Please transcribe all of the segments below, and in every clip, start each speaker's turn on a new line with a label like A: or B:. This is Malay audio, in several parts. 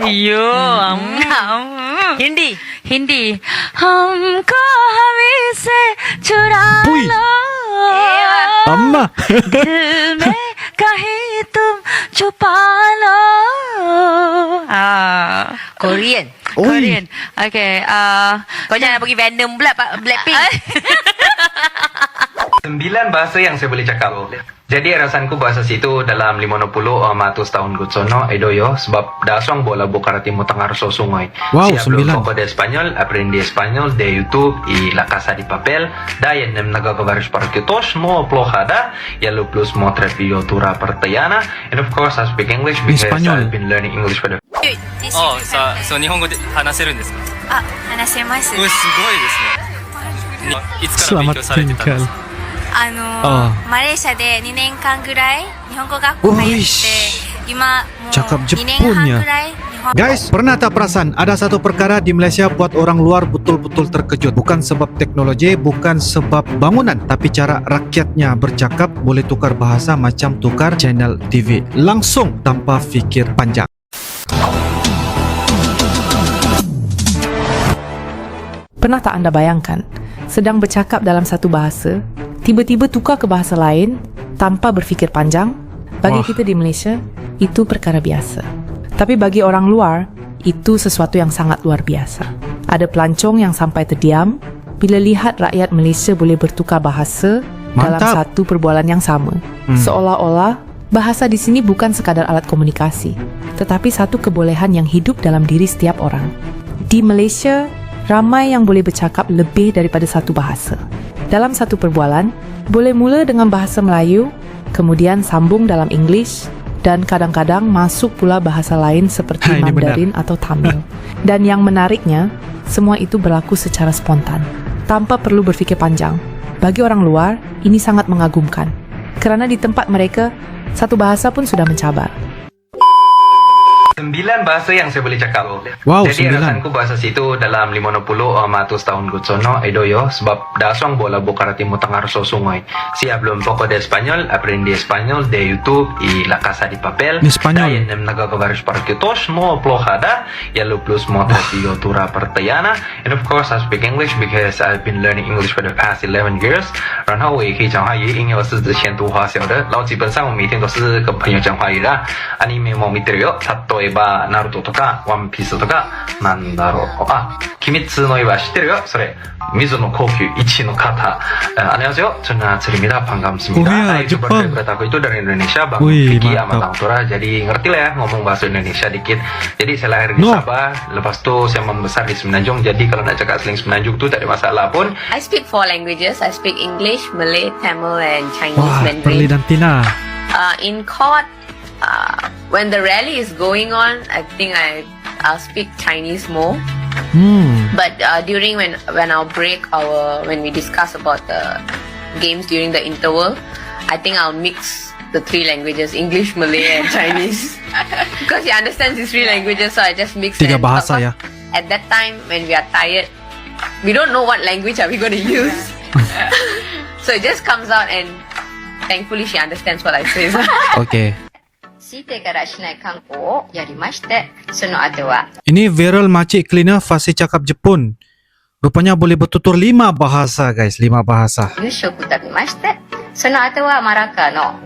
A: అయ్యో
B: हिंदी
A: हिंदी हमको हवी से चुरा
C: Uy.
A: लो
C: Amma.
A: दिल में कहीं तुम छुपा लो
B: Korean.
C: Oi.
A: Korean. Okay.
B: Kau jangan pergi Venom pula Blackpink.
D: 9 bahasa yang saya boleh cakap. Jadi rasanku bahasa situ dalam 50 tahun gutsono edoyo sebab dasong bola bukarati mo tangar so sungoy.
C: Wow,
D: Si hablo
C: 9.
D: un poco de español, aprendí español de YouTube y La Casa de Papel. Dayan nem nagagabaris para kitos mo plojada, yellow plus mo trepio tura partayana. And of course I speak English because
C: Español.
D: I've been learning English for the
E: そう日本語で話せるんですか？
F: 話せます。
E: すごいですね。いつから勉強されてたんですか？
F: マレーシアで2年間ぐらい日本語学校通って 今もう
C: Cakap
F: 2年
C: Jepun
F: 半
C: ya.
F: ぐらい日本
C: Guys, pernah tak perasan ada satu perkara di Malaysia buat orang luar betul-betul terkejut. Bukan sebab teknologi, bukan sebab bangunan, tapi cara rakyatnya bercakap boleh tukar bahasa macam tukar channel TV. Langsung tanpa fikir panjang.
G: Pernah tak anda bayangkan, sedang bercakap dalam satu bahasa, tiba-tiba tukar ke bahasa lain tanpa berfikir panjang? Bagi
C: Wah.
G: kita di Malaysia, itu perkara biasa. Tapi bagi orang luar, itu sesuatu yang sangat luar biasa. Ada pelancong yang sampai terdiam bila lihat rakyat Malaysia boleh bertukar bahasa dalam
C: Mantap.
G: satu perbualan yang sama. Seolah-olah bahasa di sini bukan sekadar alat komunikasi, tetapi satu kebolehan yang hidup dalam diri setiap orang. Di Malaysia, ramai yang boleh bercakap lebih daripada satu bahasa. Dalam satu perbualan, boleh mula dengan bahasa Melayu, kemudian sambung dalam English, dan kadang-kadang masuk pula bahasa lain seperti
C: Ini
G: Mandarin atau Tamil. Dan yang menariknya, semua itu berlaku secara spontan, tanpa perlu berfikir panjang. Bagi orang luar, ini sangat mengagumkan, kerana di tempat mereka, satu bahasa pun sudah mencabar.
D: 9 bahasa yang saya boleh cakap.
C: Wow,
D: Jadi
C: 9.
D: rasanku bahasa situ dalam 50 tahun gutsono edoyo sebab dasong bola bukarati mo tangar so sungoy. Si hablo un poco de español, aprendí español de YouTube y La Casa de Papel.
C: Ni Espanyol.
D: Dayan nem nagagabaris para kitos mo plojada, yellow plus mo trepio tura partayana. And of course I speak English because I've been learning English for the past 11 years. 然后我也可以讲华语，因为我是之前读华小的，然后基本上我每天都是跟朋友讲华语的。アニメも見てるよ。例えばナルトとかワンピースとかなんだろう。鬼滅の刃知ってるよ。それ水の高級一の方。안녕하세요. 저는 Tsurumida 반갑습니다.
C: Korea,
D: Jumpa
C: Jepang.
D: berat aku itu dari Indonesia, Bang
C: Wih,
D: Vicky sama
C: mantap.
D: Tang Tura. Jadi ngerti lah ya ngomong bahasa Indonesia dikit. Jadi saya lahir di
C: No.
D: Sabah, lepas tu saya membesar di Semenanjung. Jadi kalau nak cakap slang Semenanjung tu tak ada masalah pun.
B: I speak 4 languages. I speak English, Malay, Tamil, and Chinese
C: Wah, Perli
B: Mandarin.
C: dan Tina.
B: In court, when the rally is going on, I think I'll speak Chinese more. But during when our break, when we discuss about the games during the interval, I think I'll mix the 3 languages: English, Malay, and Chinese. Because he understands these 3 languages, so I just mix
C: 3
B: them.
C: bahasa ya.
B: At that time, when we are tired, we don't know what language are we going to use. So it just comes out, and thankfully she understands what I say.
C: Oke.
H: シーテからしない観光をやりまして、その後は
C: Ini viral makcik cleaner fasih cakap Jepun. Rupanya boleh bertutur 5 bahasa guys, 5 bahasa.
H: 夕食食べまして、その後はマラカの、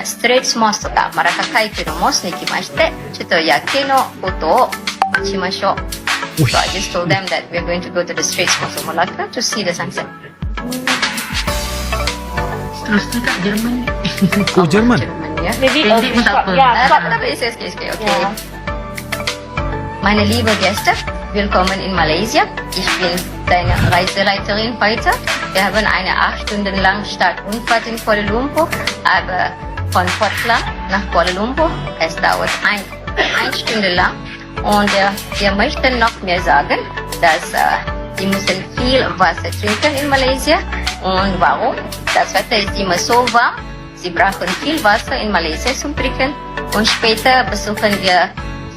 H: ストレートモスとかマラカ海峡のモスに来まして、ちょっと夜景のことを待ちましょう。So I just told them that we're going to go to the Straits Mosque of Malacca to see the sunset.
C: Oh, Jerman.
H: Jerman ya.
F: Maybe
H: Tak apa, sikit, okay. Meine liebe Gäste, willkommen in Malaysia. Ich bin deine Reiseleiterin heute. Wir haben eine 8 Stunden lang Start-Rundfahrt in Kuala Lumpur, aber von Portland nach Kuala Lumpur, es dauert 1 Stunde lang. Und wir möchten noch mehr sagen, dass Sie müssen viel Wasser trinken in Malaysia. Und warum? Das Wetter ist immer so warm. Sie brauchen viel Wasser in Malaysia zum Trinken. Und später besuchen wir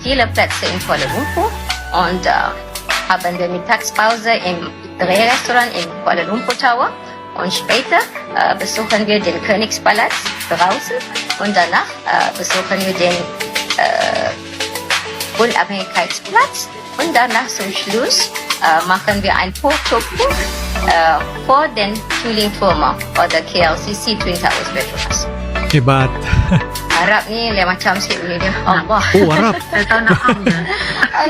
H: viele Plätze in Kuala Lumpur und haben wir Mittagspause im Drehrestaurant in Kuala Lumpur Tower. Und später besuchen wir den Königspalast draußen und danach besuchen wir den Unabhängigkeitsplatz und danach zum Schluss machen wir ein Foto vor den Frühlingturm oder KLCC Twin Towers Petronas.
C: Hebat.
H: Arab ni lain macam sikit bunyi dia. Allah.
C: Oh, Arab.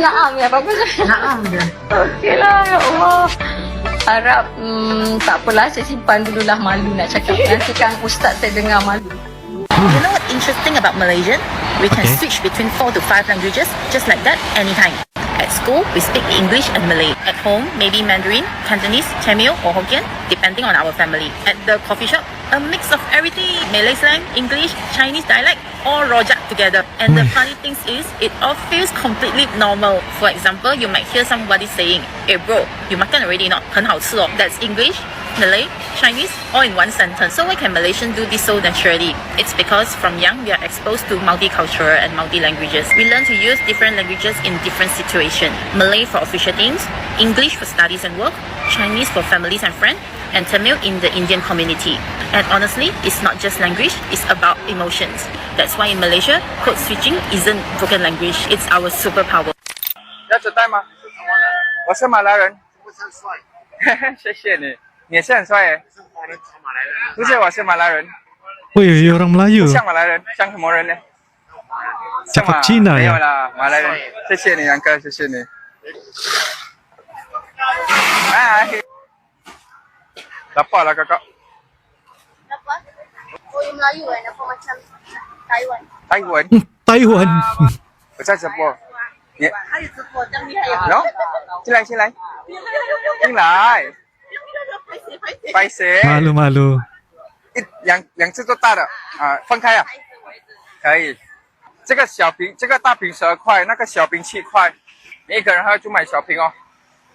H: Naam ya, bagus. Naam dia. Okeylah, ya Allah. Arab, tak apalah, saya simpan dululah, malu nak cakap. Nanti kan ustaz saya dengar malu.
I: You know what interesting about Malaysian? We can switch between 4 to 5 languages just like that anytime. At school, we speak English and Malay. At home, maybe Mandarin, Cantonese, Tamil or Hokkien, depending on our family. At the coffee shop, a mix of everything. Malay slang, English, Chinese dialect, all rojak together. And the funny thing is, it all feels completely normal. For example, you might hear somebody saying, "Hey bro, you makan already not? 很好吃哦." That's English, Malay, Chinese, all in one sentence. So why can Malaysians do this so naturally? It's because from young we are exposed to multicultural and multi-languages. We learn to use different languages in different situations. Malay for official things, English for studies and work, Chinese for families and friends, and Tamil in the Indian community. And honestly, it's not just language, it's about emotions. That's why in Malaysia, code switching isn't broken language, it's our superpower.
J: 要纸袋吗？我是马来人。谢谢你，你也是很帅耶。不是，我是马来人。
C: Wih, orang Melayu.
J: 像马来人，像什么人呢？
C: Cakap Cina
J: 没有
C: ya.
J: 啦，马来人。谢谢你，杨哥，谢谢你。哎，lapar lah kakak.
H: Kenapa? Oh, yang Melayu kan? Apa macam Taiwan?
J: Taiwan.
C: Taiwan.
J: 我在直播。你喏，进来进来，进来。白色。
C: Malu-malu.
J: 两只都大的啊，分开啊，可以。这个小瓶，这个大瓶12块，那个小瓶7块，你一个人还要就买小瓶哦，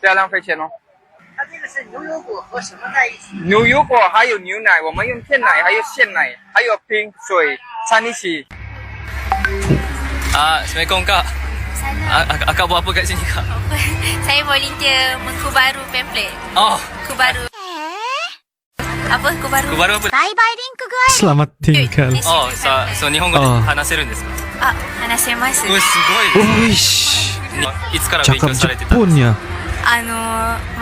J: 不要浪费钱哦。它这个是牛油果和什么在一起？牛油果还有牛奶，我们用片奶，还有鲜奶，还有冰水掺一起。
E: Assalamualaikum Kak. Akak buat apa kat sini Kak?
F: Saya volunteer mengkubaru pamphlet.
E: Oh,
F: Kubaru. Apa kubaru?
E: kubaru apa?
C: Selamat tinggal.
E: Oh, so 日本語で話せるんですか？
F: 話せます。
E: すごいですね。
C: Wish.
E: いつから勉強
C: Cakap
E: されてたんです
C: Jepun ya.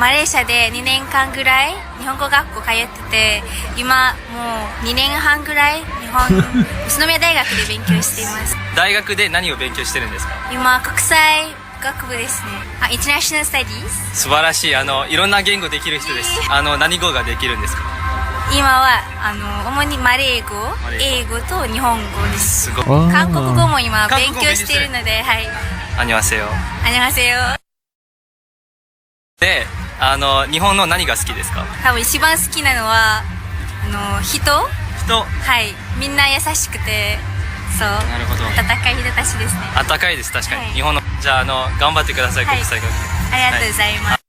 F: マレーシアで2年間ぐらい日本語学校通ってて、今もう2年半ぐらい宇都宮大学で勉強しています。
E: 大学で何を勉強してるんですか？
F: 今国際学部ですね。インターナショナルスタディーズ。
E: 素晴らしい。いろんな言語できる人です。何語ができるんですか？
F: 今は主にマレー語、英語と日本語です。
E: すごい。
F: 韓国語も今勉強しているので、はい。
E: アニョハセヨ。
F: アニョハセヨ。
E: で、日本の何が好きですか？
F: 多分一番好きなのは人。
E: 人。
F: はい。みんな優しくて、そう。
E: なるほど。
F: 温かい人たちですね。
E: 温かいです確かに。
F: はい
E: 日本のじゃあ頑張ってください、
F: はい
E: 国際学校。
F: ありがとうございます。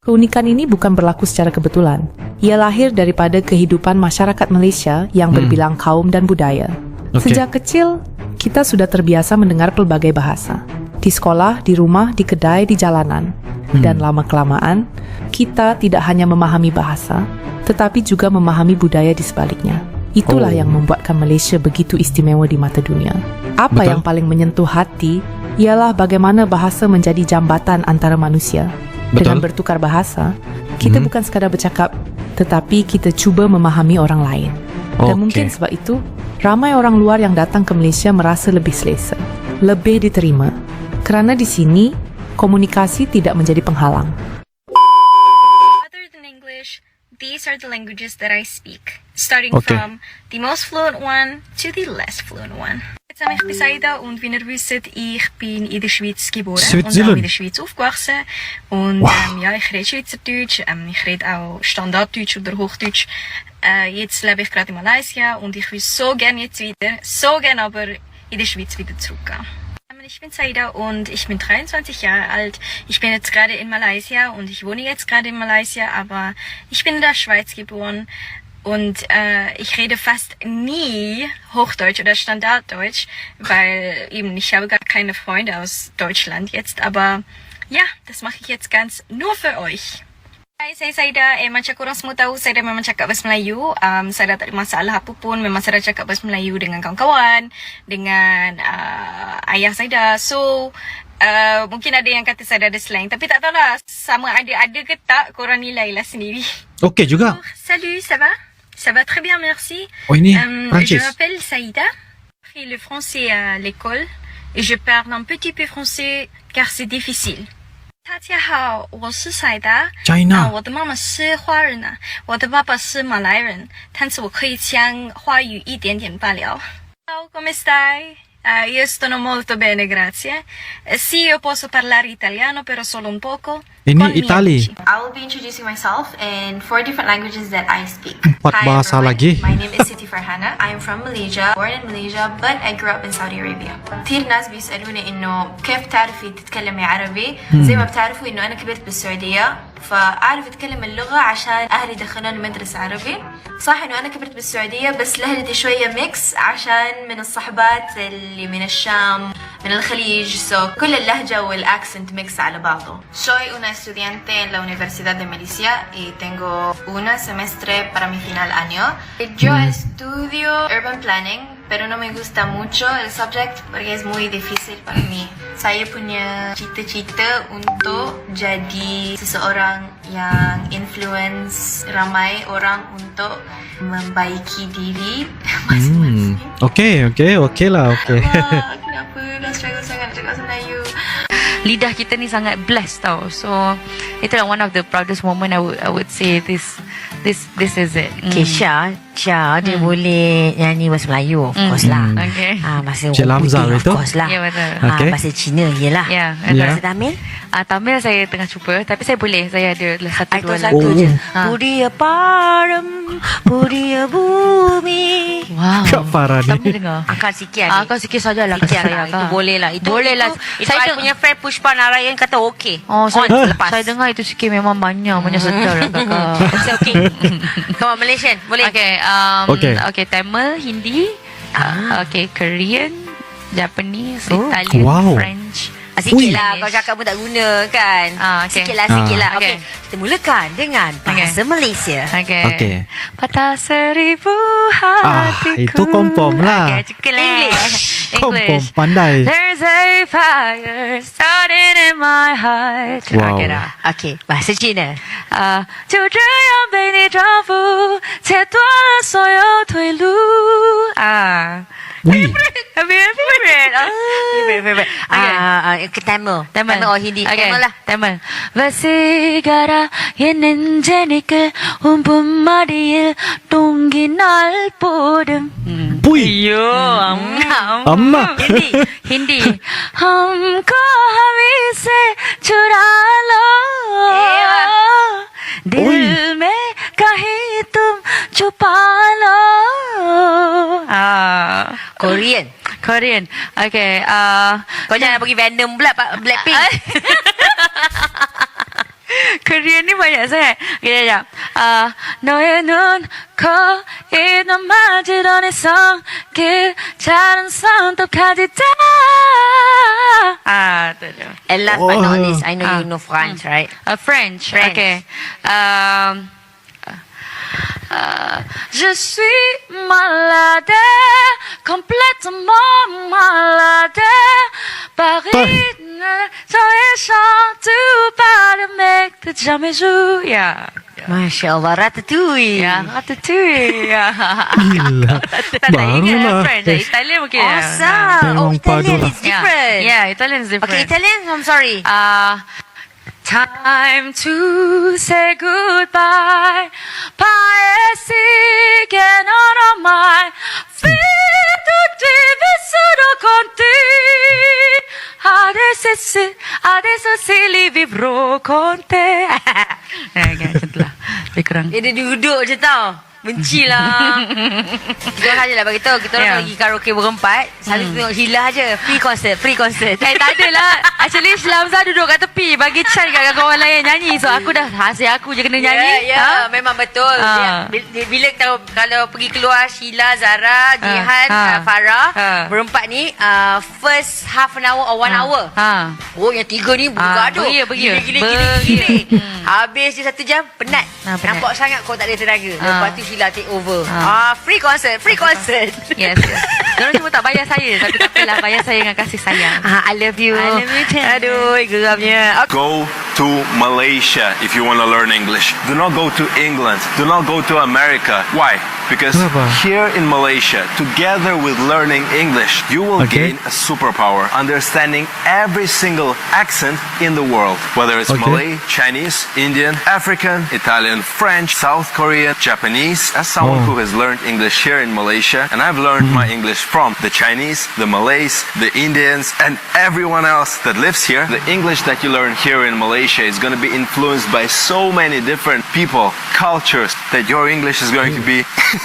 G: Keunikan ini bukan berlaku secara kebetulan. Ia lahir daripada kehidupan masyarakat Malaysia yang berbilang kaum dan budaya.
C: Oke.
G: Sejak kecil, kita sudah terbiasa mendengar pelbagai bahasa. Di sekolah, di rumah, di kedai, di jalanan. Dan lama-kelamaan, kita tidak hanya memahami bahasa, tetapi juga memahami budaya di sebaliknya. Itulah yang membuatkan Malaysia begitu istimewa di mata dunia. Apa
C: Betul.
G: yang paling menyentuh hati ialah bagaimana bahasa menjadi jambatan antara manusia. Dengan
C: Betul.
G: bertukar bahasa, kita bukan sekadar bercakap, tetapi kita cuba memahami orang lain. Dan
C: Oke.
G: mungkin sebab itu, ramai orang luar yang datang ke Malaysia merasa lebih selesa, lebih diterima. Kerana di sini, komunikasi tidak menjadi penghalang.
K: Other than English, these are the languages that I speak, starting
C: Okay.
K: from the most fluent one to the less fluent one. Ich bin Saida und wie ihr wisst, ich bin in der Schweiz geboren und auch in der Schweiz aufgewachsen. Und ja, ich rede Schweizerdeutsch, ich rede auch Standarddeutsch oder Hochdeutsch. Jetzt lebe ich gerade in Malaysia und ich will so gerne jetzt wieder, so gerne aber in der Schweiz wieder zurückgehen. Ich bin Saida und ich bin 23 Jahre alt. Ich bin jetzt gerade in Malaysia und ich wohne jetzt gerade in Malaysia, aber ich bin in der Schweiz geboren. Und ich rede fast nie Hochdeutsch oder Standarddeutsch, weil eben ich habe gar keine Freunde aus Deutschland jetzt. Aber ja, das mache ich jetzt ganz nur für euch. Hai, saya Saida. Macam korang semua tahu, Saida memang cakap bahasa Melayu. Saida tak ada masalah apa pun. Memang Saida cakap bahasa Melayu dengan kawan-kawan, dengan ayah Saida. So, mungkin ada yang kata Saida ada slang. Tapi tak tahulah sama ada ke tak, korang nilailah sendiri.
C: Okey juga.
K: Salut, ça va? Ça va très bien, merci.
C: Oh, ini
K: Je
C: Prancis.
K: m'appelle Saïda. J'ai appris le français à l'école et je parle un petit peu français car c'est difficile. 大家好，我是赛达。
C: China.
K: 我的妈妈是华人啊，我的爸爸是马来人，但是我可以讲华语一点点罢了。Ciao, come stai? Io sto molto bene, grazie. Sì, io posso parlare italiano, però solo un poco.
C: Ini
K: Con miei
C: Itali.
K: amici. I will be introducing myself in 4 different languages that I speak.
C: 4
K: Hi,
C: bahasa
K: everyone.
C: lagi.
K: My name is Siti Farhana. I am from Malaysia, born in Malaysia, but I grew up in Saudi Arabia. كثير ناس بيسألوني إنه كيف تعرفي تتكلمي عربي؟ زي ما بتعرفوا إنه أنا كبرت بالسعودية، فأعرف أتكلم اللغة عشان أهلي دخلوني مدرسة عربي. صح إنه أنا كبرت بالسعودية بس لهجتي شوية ميكس عشان من الصحبات اللي من الشام، من الخليج، كل اللهجة والأكسنت ميكس على بعضه. Soy una estudiante en la Universidad de Melilla y tengo un semestre para mi final año. Yo estudio Urban Planning, pero no me gusta mucho el subject porque es muy difícil para mí. Saya punya cita-cita untuk jadi seseorang yang influence ramai orang untuk membaiki diri masing-masing.
C: Okey lah, okey.
K: Wah, kenapa dah struggle sangat cakap Melayu?
A: Lidah kita ni sangat blessed tau. So itulah one of the proudest moment I would say this is it.
L: Okay, Syah dia boleh nyanyi bahasa Melayu, of course lah.
A: Okay.
L: Bahasa
C: Cik
L: orang
C: Lamzal
L: putih, of
C: itu?
L: course lah.
A: Ya, betul.
C: Okay.
L: Bahasa Cina yelah.
A: Ya,
C: Ya.
L: Bahasa Tamil?
A: Tamil saya tengah cuba, tapi saya boleh. Saya ada satu dua
L: Satu
A: lagu.
L: je.
A: Ah.
L: Budia param, budia bumi.
A: Wow.
C: Kak Farah ni.
A: Tamil dengar.
L: Akak sikit adik.
A: Kau sikit sajalah
L: Sikit
A: kasih saya.
L: lah. Itu boleh lah. Itu
A: Boleh lah.
L: Itu I punya friend Pushpa Narayan kata okey.
A: Oh,
L: On, lepas.
A: saya dengar itu sikit memang banyak sedar lah kakak.
L: It's okay. Come on, Malaysian. Boleh.
A: Okay,
C: Okay.
A: okay, Tamil, Hindi, okay, Korean, Japanese, Italian,
C: wow.
A: French.
L: Sikit lah kau cakap pun tak guna kan.
A: Okay.
L: Sikit lah.
A: Okay.
L: Okay. Kita mulakan dengan bahasa Malaysia.
A: Okay.
C: Okey.
A: Patah seribu hatiku.
C: Itu confirm lah.
A: Okay, cukup lah.
C: Confirm, pandai.
A: There's a fire starting in my heart.
C: Wow.
A: Okay dah.
L: Okay, bahasa Cina.
A: 就这样被你征服，切断了所有退路。
C: Wih.
A: Favorite.
L: Favorite. Tamil. Tamil or Hindi.
A: Okay.
L: Tamil lah.
A: Tamil. Vaseegara என் நெஞ்சனிக்கு உன் பொம்மடியில் தூங்கி நாள் போடும்.
C: Pui.
A: ஐயோ
C: அம்மா.
A: हिंदी हमको हवी से चुरा लो दिल में कहीं तुम छुपा लो.
L: Korean.
A: Korean. Okay.
L: Kau jangan pergi Venom pula Blackpink.
A: Korean ni banyak sangat. Okay, sekejap. 너의 눈, 코, 입 넘어질 어느새 길 다른 손톱까지 다. tu je.
L: And last but not least, I know you know French, right?
A: French.
L: French.
A: Okay. Je suis malade, complètement malade. Paris ne serait tout pas de mec de jamais joue. Yeah.
L: Masya Allah, Ratatouille.
A: Yeah, Ratatouille. Yeah.
C: Gila.
A: Tak ingat
C: Barulah.
A: French. Italian mungkin.
L: Awesome.
C: Memang
L: Italian
C: padu lah.
L: is different.
A: Yeah, Italian is different.
L: Okay, Italian, I'm sorry.
A: Time to say goodbye. Paesi che non ho mai veduti vissuto con te. Adesso sì li vivrò con te. Okay, macam tu lah. Lebih kurang.
L: Dia duduk je tau. Benci lah. Kita orang sajalah bagi tahu. Kita orang pergi karaoke berempat, selalu tengok Hila je. Free concert.
A: Tak adalah. Actually Shamsa duduk kat tepi bagi Chan kat kawan lain nyanyi. So aku dah hasil aku je kena nyanyi.
L: Memang betul. Bila kalau pergi keluar Sheila, Zara, Jihan, Farah, berempat ni first half an hour or 1 hour. Oh, yang 3 ni bergaduh. Gila. Habis dia 1 jam penat. Nampak sangat kau tak ada tenaga. Lepas tu Sheila take over. Free concert.
A: Yes. Diorang cuma tak bayar saya. Tapi tak apalah, bayar saya dengan kasih sayang.
L: I love you too. Aduh, geramnya.
M: Go to Malaysia if you want to learn English. Do not go to England. Do not go to America. Why? Because here in Malaysia, together with learning English, you will gain a superpower, understanding every single accent in the world. Whether it's Malay, Chinese, Indian, African, Italian, French, South Korean, Japanese. As someone who has learned English here in Malaysia, and I've learned my English from the Chinese, the Malays, the Indians, and everyone else that lives here, the English that you learn here in Malaysia is going to be influenced by so many different people, cultures, that your English is going to be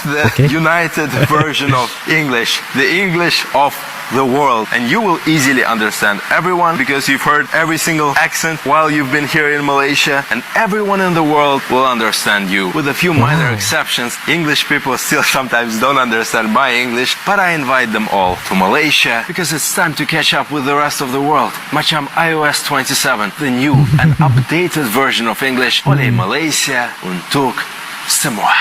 M: the united version of English, the English of the world, and you will easily understand everyone because you've heard every single accent while you've been here in Malaysia, and everyone in the world will understand you. With a few minor exceptions, English people still sometimes don't understand my English, but I invite them all to Malaysia because it's time to catch up with the rest of the world. Macam iOS 27, the new and updated version of English oleh Malaysia untuk semua.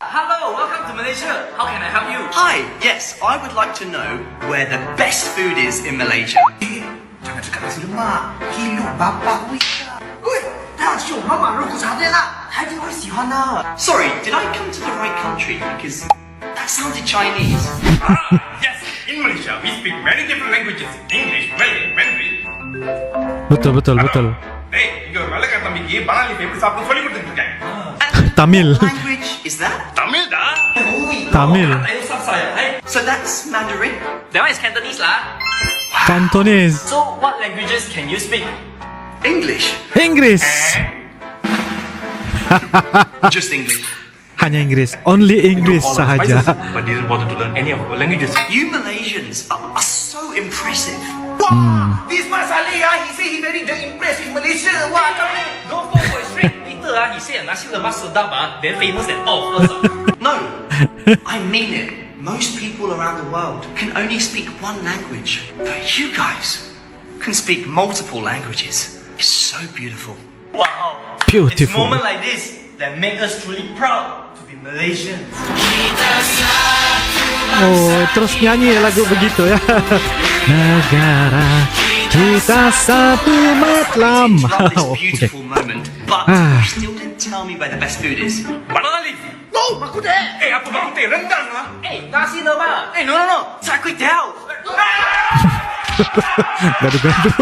N: Hello, welcome to Malaysia. How can I help you? Hi, yes, I would like to know where the best food is in Malaysia. Jangan cakap nasi lemak, hidup bapak wika. Sorry, did I come to the right country? Because that sounded Chinese.
E: Yes, in Malaysia we speak many different languages. English, Malay, Mandarin.
C: Betul.
E: Hey, இங்க ஒரு நல்ல கதை தம்பிக்கு பனாலி எப்படி சாப்பிட சொல்லி கொடுத்துட்டு இருக்கேன்.
C: Tamil.
N: Language is that?
E: Tamil da.
C: Tamil.
N: So that's Mandarin?
E: That one is Cantonese lah.
C: Cantonese.
N: So what languages can you speak? English.
C: Inggris.
N: Just English.
C: Hanya Inggris. Only Inggris sahaja.
E: But didn't bother to learn any of our languages.
N: You Malaysians are so impressive.
E: This Mat Saleh he say he very impressed with Malaysia. Wah, don't fall for his trick. Later he say nasi lemak sedap then famous than all of us.
N: No, I mean it. Most people around the world can only speak one language, but you guys can speak multiple languages. It's so beautiful.
E: Wow.
C: Beautiful.
N: It's moments like this that make us truly proud to be Malaysians.
C: Oh, terus nyanyi lagu begitu ya. Negara kita satu matlam.
N: Oh, beautiful moment, but you still didn't tell me where the best food is.
E: Banana leaf. No, makude. Apa bang teh rendang ah?
N: Nasi lemak. No. Char kway teow.
C: Gaduh-gaduh.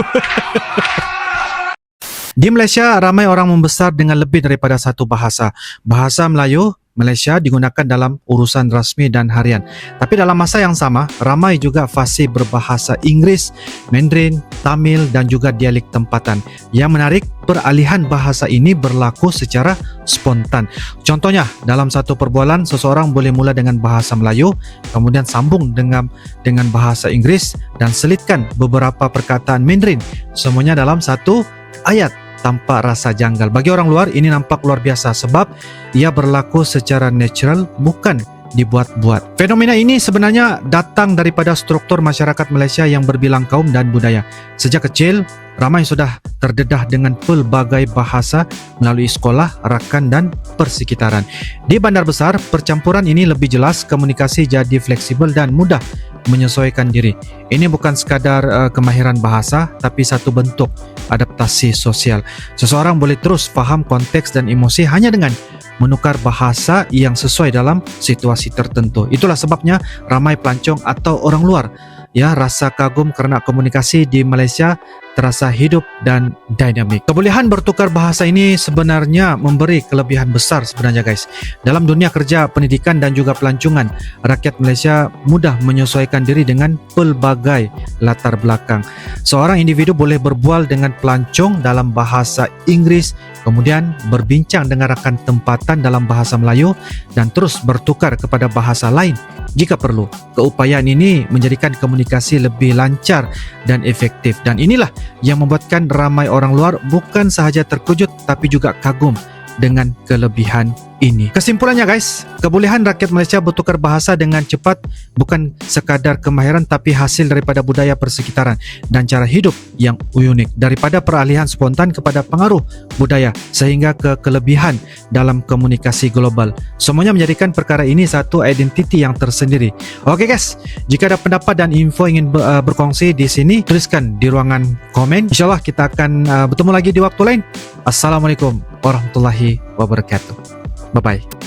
C: Di Malaysia, ramai orang membesar dengan lebih daripada satu bahasa. Bahasa Melayu Malaysia digunakan dalam urusan rasmi dan harian. Tapi dalam masa yang sama, ramai juga fasih berbahasa Inggeris, Mandarin, Tamil dan juga dialek tempatan. Yang menarik, peralihan bahasa ini berlaku secara spontan. Contohnya, dalam satu perbualan, seseorang boleh mula dengan bahasa Melayu, kemudian sambung dengan bahasa Inggeris dan selitkan beberapa perkataan Mandarin. Semuanya dalam satu ayat tanpa rasa janggal. Bagi orang luar, ini nampak luar biasa sebab ia berlaku secara natural, bukan dibuat-buat. Fenomena ini sebenarnya datang daripada struktur masyarakat Malaysia yang berbilang kaum dan budaya. Sejak kecil, ramai sudah terdedah dengan pelbagai bahasa melalui sekolah, rakan dan persekitaran. Di bandar besar, percampuran ini lebih jelas, komunikasi jadi fleksibel dan mudah menyesuaikan diri. Ini bukan sekadar kemahiran bahasa, tapi satu bentuk adaptasi sosial. Seseorang boleh terus faham konteks dan emosi hanya dengan menukar bahasa yang sesuai dalam situasi tertentu. Itulah sebabnya ramai pelancong atau orang luar rasa kagum kerana komunikasi di Malaysia terasa hidup dan dynamic. Kebolehan bertukar bahasa ini sebenarnya memberi kelebihan besar sebenarnya guys. Dalam dunia kerja, pendidikan dan juga pelancongan, rakyat Malaysia mudah menyesuaikan diri dengan pelbagai latar belakang. Seorang individu boleh berbual dengan pelancong dalam bahasa Inggeris, kemudian berbincang dengan rakan tempatan dalam bahasa Melayu dan terus bertukar kepada bahasa lain jika perlu. Keupayaan ini menjadikan komunikasi lebih lancar dan efektif, dan inilah yang membuatkan ramai orang luar bukan sahaja terkejut tapi juga kagum dengan kelebihan ini. Kesimpulannya guys, kebolehan rakyat Malaysia bertukar bahasa dengan cepat bukan sekadar kemahiran tapi hasil daripada budaya persekitaran dan cara hidup yang unik, daripada peralihan spontan kepada pengaruh budaya sehingga ke kelebihan dalam komunikasi global. Semuanya menjadikan perkara ini satu identiti yang tersendiri. Oke guys, jika ada pendapat dan info ingin berkongsi di sini, tuliskan di ruangan komen. InsyaAllah kita akan bertemu lagi di waktu lain. Assalamualaikum warahmatullahi wabarakatuh. Bye-bye.